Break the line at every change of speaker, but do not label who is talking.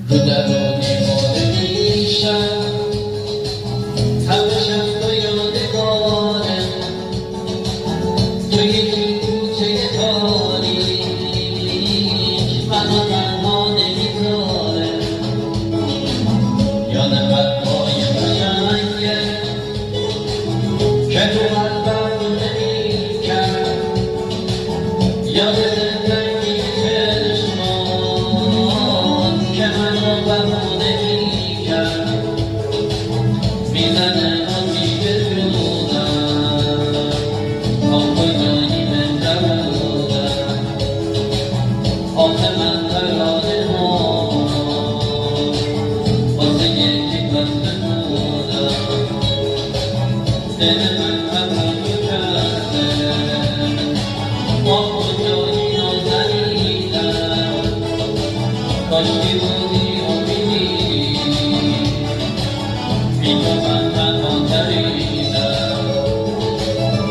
تو درون میشم همه شب تو یادگارم توی این کوچه تاریک منو تنها نمیذاره یاد حرفای قشنگه که تو قلبم نمیکرد یاد دلتنگی چشمان که منو بهونه میکرد میزنه آتیش جونم تا کجایی بهتر بودم آخه من ترانه ها واسه یکی بسته بودم دل من همینو کرده با کجایی نازنیدم کاشکی بودی و میدیدی بی تو من تنها ترین